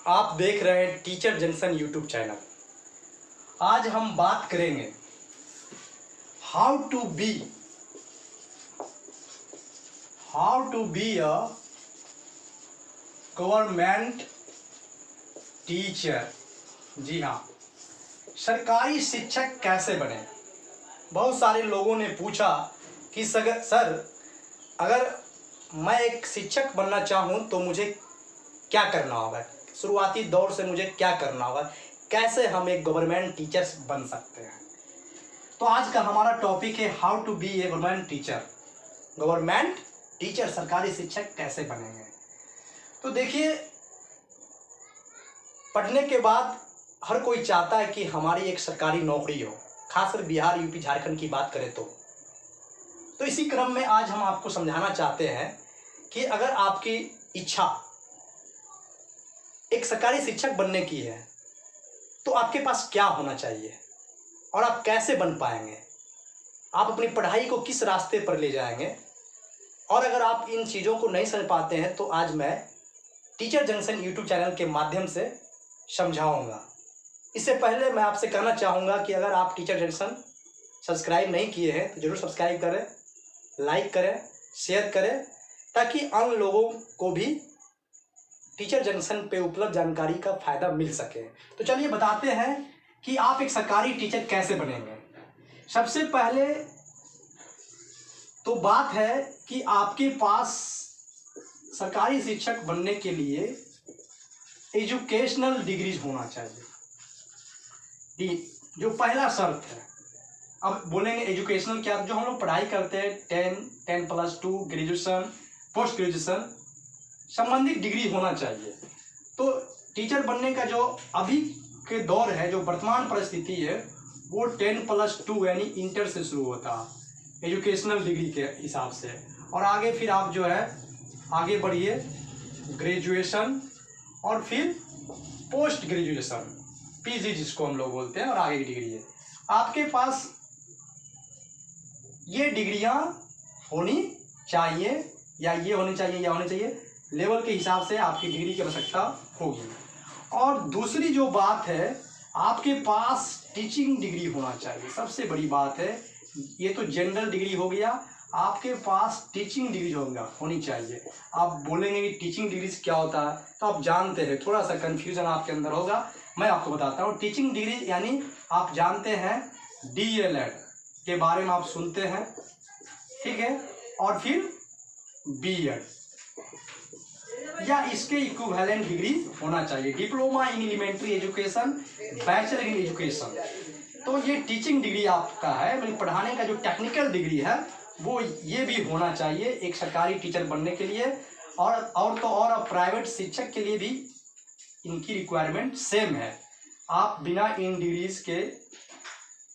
आप देख रहे हैं टीचर जंक्शन यूट्यूब चैनल। आज हम बात करेंगे how to be a government teacher. जी हाँ, सरकारी शिक्षक कैसे बने। बहुत सारे लोगों ने पूछा कि सर अगर मैं एक शिक्षक बनना चाहूँ तो मुझे क्या करना होगा, शुरुआती दौर से मुझे क्या करना होगा, कैसे हम एक गवर्नमेंट टीचर्स बन सकते हैं। तो आज का हमारा टॉपिक है how to be a government teacher. Government teacher, सरकारी शिक्षक कैसे बनेंगे। तो देखिए, पढ़ने के बाद हर कोई चाहता है कि हमारी एक सरकारी नौकरी हो, खासकर बिहार, यूपी, झारखंड की बात करें तो इसी क्रम में आज हम आपको समझाना चाहते हैं कि अगर आपकी इच्छा एक सरकारी शिक्षक बनने की है तो आपके पास क्या होना चाहिए और आप कैसे बन पाएंगे, आप अपनी पढ़ाई को किस रास्ते पर ले जाएंगे। और अगर आप इन चीज़ों को नहीं समझ पाते हैं तो आज मैं टीचर जंक्शन यूट्यूब चैनल के माध्यम से समझाऊंगा। इससे पहले मैं आपसे कहना चाहूँगा कि अगर आप टीचर जंक्शन सब्सक्राइब नहीं किए हैं तो ज़रूर सब्सक्राइब करें, लाइक करें, शेयर करें, ताकि अन्य लोगों को भी टीचर जंक्शन पे उपलब्ध जानकारी का फ़ायदा मिल सके। तो चलिए बताते हैं कि आप एक सरकारी टीचर कैसे बनेंगे। सबसे पहले तो बात है कि आपके पास सरकारी शिक्षक बनने के लिए एजुकेशनल डिग्रीज होना चाहिए, जो पहला शर्त है। अब बोलेंगे एजुकेशनल क्या, जो हम लोग पढ़ाई करते हैं 10+2 ग्रेजुएशन, पोस्ट ग्रेजुएशन संबंधित डिग्री होना चाहिए। तो टीचर बनने का जो अभी के दौर है, जो वर्तमान परिस्थिति है, वो 10+2 यानी इंटर से शुरू होता है एजुकेशनल डिग्री के हिसाब से। और आगे फिर आप जो है आगे बढ़िए ग्रेजुएशन और फिर पोस्ट ग्रेजुएशन, पीजी जिसको हम लोग बोलते हैं, और आगे की डिग्री है। आपके पास ये डिग्रियां होनी चाहिए, या ये होनी चाहिए या होनी चाहिए, लेवल के हिसाब से आपकी डिग्री की आवश्यकता होगी। और दूसरी जो बात है, आपके पास टीचिंग डिग्री होना चाहिए। सबसे बड़ी बात है, ये तो जनरल डिग्री हो गया, आपके पास टीचिंग डिग्री होनी चाहिए। आप बोलेंगे कि टीचिंग डिग्री क्या होता है, तो आप जानते हैं, थोड़ा सा कन्फ्यूजन आपके अंदर होगा, मैं आपको बताता हूँ। टीचिंग डिग्री यानी आप जानते हैं DLED के बारे में आप सुनते हैं, ठीक है, और फिर BEd या इसके इक्विवेलेंट डिग्री होना चाहिए, diploma in elementary education, bachelor in education. तो ये टीचिंग डिग्री आपका है, मतलब पढ़ाने का जो टेक्निकल डिग्री है वो ये भी होना चाहिए एक सरकारी टीचर बनने के लिए। और प्राइवेट शिक्षक के लिए भी इनकी रिक्वायरमेंट सेम है। आप बिना इन डिग्रीज के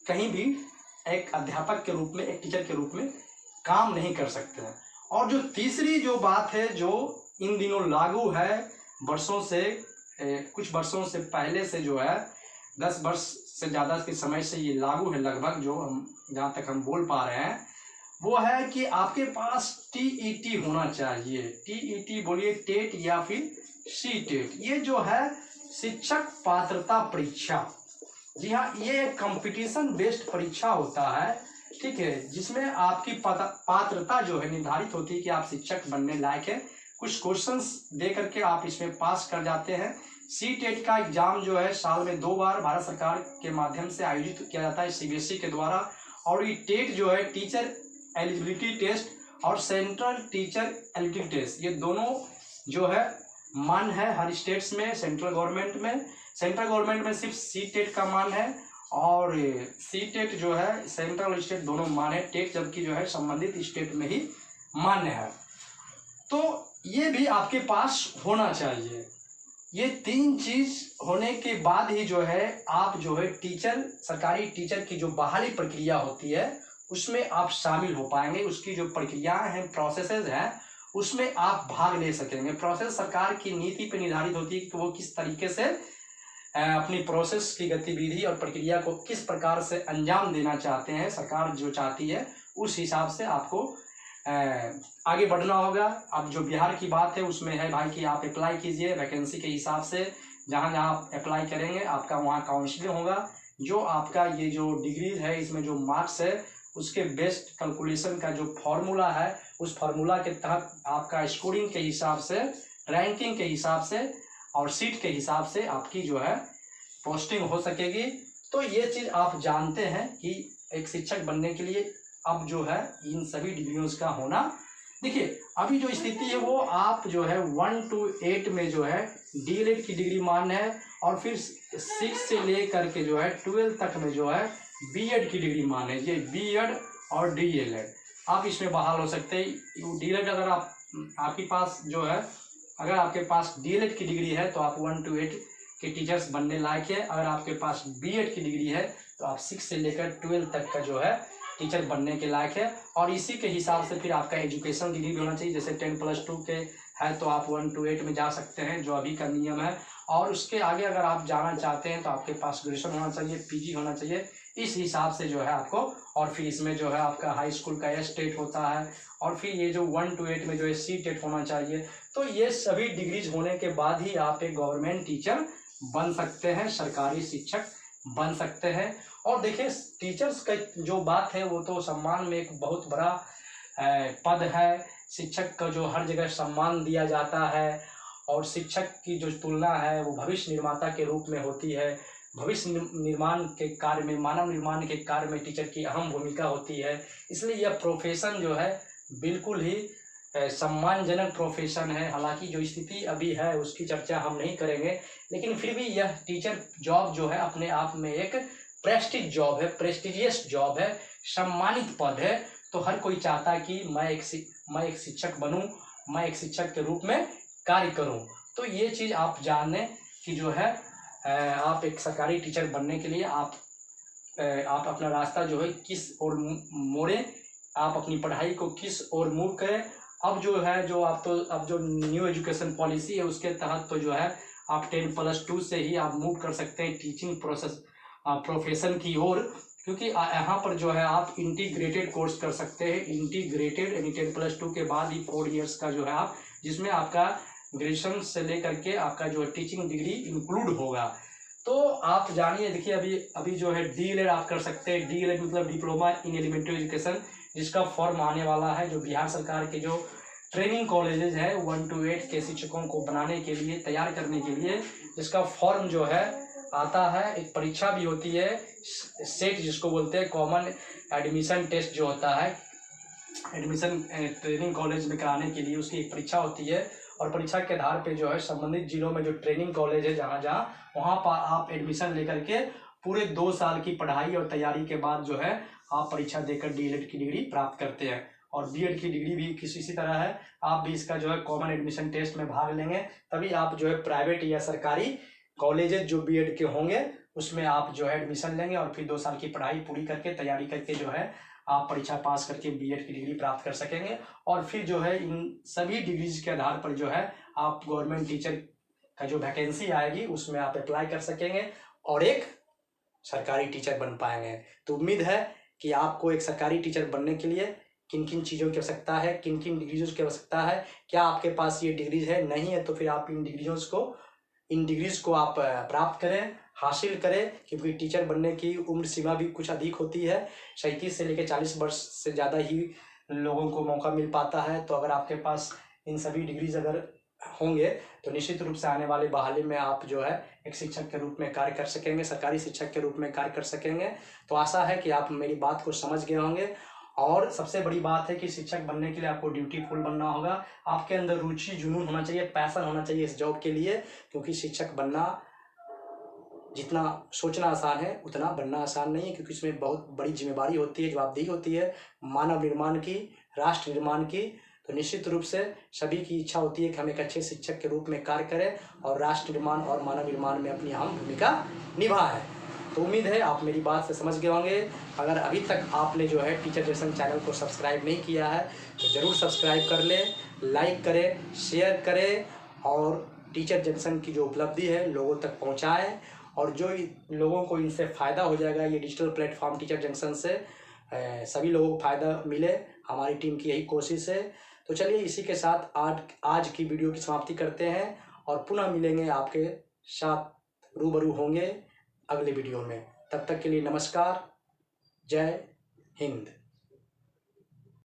कहीं भी एक अध्यापक के रूप में, एक टीचर के रूप में काम नहीं कर सकते हैं। और जो तीसरी जो बात है, जो इन दिनों लागू है, वर्षों से कुछ वर्षों से पहले से जो है 10 वर्ष से ज़्यादा के समय से ये लागू है लगभग, जो हम जहाँ तक हम बोल पा रहे हैं, वो है कि आपके पास TET होना चाहिए। TET बोलिए, टेट या फिर CTET। ये जो है शिक्षक पात्रता परीक्षा, जी हाँ, ये एक कंपटीशन बेस्ड परीक्षा होता है, ठीक है, जिसमें आपकी पात्रता जो है निर्धारित होती है कि आप शिक्षक बनने लायक है। कुछ क्वेश्चंस दे करके आप इसमें पास कर जाते हैं। CTET का एग्जाम जो है साल में 2 बार भारत सरकार के माध्यम से आयोजित किया जाता है, CBSE के द्वारा। और ये टेट जो है टीचर एलिजिबिलिटी टेस्ट और सेंट्रल टीचर एलिजिबिलिटी टेस्ट, ये दोनों जो है मान है हर स्टेट्स में। सेंट्रल गवर्नमेंट में सिर्फ CTET का मान है, और CTET जो है सेंट्रल और स्टेट दोनों मान है, टेट जबकि जो है संबंधित स्टेट में ही मान्य है। तो ये भी आपके पास होना चाहिए। ये 3 चीज होने के बाद ही जो है आप जो है टीचर, सरकारी टीचर की जो बहाली प्रक्रिया होती है उसमें आप शामिल हो पाएंगे। उसकी जो प्रक्रियाएं हैं, प्रोसेसेस हैं, उसमें आप भाग ले सकेंगे। प्रोसेस सरकार की नीति पर निर्धारित होती है कि वो किस तरीके से अपनी प्रोसेस की गतिविधि और प्रक्रिया को किस प्रकार से अंजाम देना चाहते हैं। सरकार जो चाहती है उस हिसाब से आपको आगे बढ़ना होगा। अब जो बिहार की बात है उसमें है भाई कि आप अप्लाई कीजिए वैकेंसी के हिसाब से, जहाँ जहाँ आप अप्लाई करेंगे आपका वहाँ काउंसलिंग होगा। जो आपका ये जो डिग्री है इसमें जो मार्क्स है उसके बेस्ट कैलकुलेशन का जो फॉर्मूला है उस फार्मूला के तहत आपका स्कोरिंग के हिसाब से, रैंकिंग के हिसाब से और सीट के हिसाब से आपकी जो है पोस्टिंग हो सकेगी। तो ये चीज़ आप जानते हैं कि एक शिक्षक बनने के लिए अब जो है इन सभी डिग्रियों का होना। देखिए अभी जो स्थिति है वो आप जो है 1 to 8 में जो है डीएलएड की डिग्री मान्य है और फिर 6 से ले करके जो है 12 तक में जो है बीएड की डिग्री मान्य है। ये बीएड और डीएलएड आप इसमें बहाल हो सकते हैं। डीएलएड अगर आपके पास जो है, अगर आपके पास डीएलएड की डिग्री है तो आप 1 to 8 के टीचर्स बनने लायक है। अगर आपके पास बीएड की डिग्री है तो आप 6 से लेकर 12 तक का जो है टीचर बनने के लायक है। और इसी के हिसाब से फिर आपका एजुकेशन डिग्री भी होना चाहिए। जैसे 10+2 के है तो आप 1 to 8 में जा सकते हैं, जो अभी का नियम है। और उसके आगे अगर आप जाना चाहते हैं तो आपके पास ग्रेजुएशन होना चाहिए, पीजी होना चाहिए। इस हिसाब से जो है आपको, और फिर इसमें जो है आपका हाई स्कूल का एस टेट होता है और फिर ये जो 1 to 8 में जो है सी टेट होना चाहिए। तो ये सभी डिग्रीज होने के बाद ही आप एक गवर्नमेंट टीचर बन सकते हैं, सरकारी शिक्षक बन सकते हैं। और देखिए टीचर्स का जो बात है वो तो सम्मान में एक बहुत बड़ा पद है। शिक्षक का जो हर जगह सम्मान दिया जाता है और शिक्षक की जो तुलना है वो भविष्य निर्माता के रूप में होती है। भविष्य निर्माण के कार्य में, मानव निर्माण के कार्य में टीचर की अहम भूमिका होती है। इसलिए यह प्रोफेशन जो है बिल्कुल ही सम्मानजनक प्रोफेशन है। हालांकि जो स्थिति अभी है उसकी चर्चा हम नहीं करेंगे, लेकिन फिर भी यह टीचर जॉब जो है अपने आप में एक प्रेस्टीज जॉब है, प्रेस्टिजियस जॉब है, सम्मानित पद है। तो हर कोई चाहता है कि मैं एक शिक्षक बनूं, मैं एक शिक्षक के रूप में कार्य करूं। तो ये चीज़ आप जानें कि जो है आप एक सरकारी टीचर बनने के लिए आप अपना रास्ता जो है किस ओर मोड़ें, आप अपनी पढ़ाई को किस ओर मूव करें। अब जो है अब जो न्यू एजुकेशन पॉलिसी है उसके तहत तो जो है आप 10+2 से ही आप मूव कर सकते हैं टीचिंग प्रोफेशन की ओर। क्योंकि यहाँ पर जो है आप इंटीग्रेटेड कोर्स कर सकते हैं। इंटीग्रेटेड यानी 10+2 के बाद ही 4 इयर्स का जो है आप, जिसमें आपका ग्रेजुएशन से लेकर के आपका जो है टीचिंग डिग्री इंक्लूड होगा। तो आप जानिए, देखिए अभी जो है डीएलएड आप कर सकते हैं। डीएलएड मतलब डिप्लोमा इन एलिमेंट्री एजुकेशन, जिसका फॉर्म आने वाला है। जो बिहार सरकार के जो ट्रेनिंग कॉलेजेस है 1 to 8 के शिक्षकों को बनाने के लिए, तैयार करने के लिए, जिसका फॉर्म जो है आता है। एक परीक्षा भी होती है, सेट जिसको बोलते हैं, कॉमन एडमिशन टेस्ट जो होता है एडमिशन ट्रेनिंग कॉलेज में कराने के लिए, उसकी एक परीक्षा होती है। और परीक्षा के आधार पे जो है संबंधित जिलों में जो ट्रेनिंग कॉलेज है जहाँ वहाँ पर आप एडमिशन लेकर के पूरे 2 साल की पढ़ाई और तैयारी के बाद जो है आप परीक्षा देकर डीएलएड की डिग्री प्राप्त करते हैं। और बीएड की डिग्री भी इसी तरह है। आप भी इसका जो है कॉमन एडमिशन टेस्ट में भाग लेंगे, तभी आप जो है प्राइवेट या सरकारी कॉलेजेस जो बीएड के होंगे उसमें आप जो है एडमिशन लेंगे और फिर 2 साल की पढ़ाई पूरी करके, तैयारी करके जो है आप परीक्षा पास करके बीएड की डिग्री प्राप्त कर सकेंगे। और फिर जो है इन सभी डिग्रीज के आधार पर जो है आप गवर्नमेंट टीचर का जो वैकेंसी आएगी उसमें आप अप्लाई कर सकेंगे और एक सरकारी टीचर बन पाएंगे। तो उम्मीद है कि आपको एक सरकारी टीचर बनने के लिए किन किन चीज़ों की आवश्यकता है, किन किन डिग्रीज की आवश्यकता है, क्या आपके पास ये डिग्रीज है, नहीं है तो फिर आप इन डिग्रीज को आप प्राप्त करें, हासिल करें। क्योंकि टीचर बनने की उम्र सीमा भी कुछ अधिक होती है। 37 से लेकर 40 वर्ष से ज़्यादा ही लोगों को मौका मिल पाता है। तो अगर आपके पास इन सभी डिग्रीज अगर होंगे तो निश्चित रूप से आने वाले बहाली में आप जो है एक शिक्षक के रूप में कार्य कर सकेंगे, सरकारी शिक्षक के रूप में कार्य कर सकेंगे। तो आशा है कि आप मेरी बात को समझ गए होंगे। और सबसे बड़ी बात है कि शिक्षक बनने के लिए आपको ड्यूटीफुल बनना होगा। आपके अंदर रुचि, जुनून होना चाहिए, पैशन होना चाहिए इस जॉब के लिए। क्योंकि शिक्षक बनना जितना सोचना आसान है उतना बनना आसान नहीं है। क्योंकि इसमें बहुत बड़ी जिम्मेदारी होती है, जवाबदेही होती है मानव निर्माण की, राष्ट्र निर्माण की। तो निश्चित रूप से सभी की इच्छा होती है कि हम एक अच्छे शिक्षक के रूप में कार्य करें और राष्ट्र निर्माण और मानव निर्माण में अपनी अहम भूमिका निभाएं। तो उम्मीद है आप मेरी बात से समझ गए होंगे। अगर अभी तक आपने जो है टीचर जंक्शन चैनल को सब्सक्राइब नहीं किया है तो ज़रूर सब्सक्राइब कर लें, लाइक करें, शेयर करें और टीचर जंक्शन की जो उपलब्धि है लोगों तक पहुंचाएं। और जो लोगों को इनसे फ़ायदा हो जाएगा, ये डिजिटल प्लेटफॉर्म टीचर जंक्शन से सभी लोगों को फ़ायदा मिले, हमारी टीम की यही कोशिश है। तो चलिए इसी के साथ आज की वीडियो की समाप्ति करते हैं और पुनः मिलेंगे आपके साथ रूबरू होंगे अगले वीडियो में। तब तक के लिए नमस्कार, जय हिंद।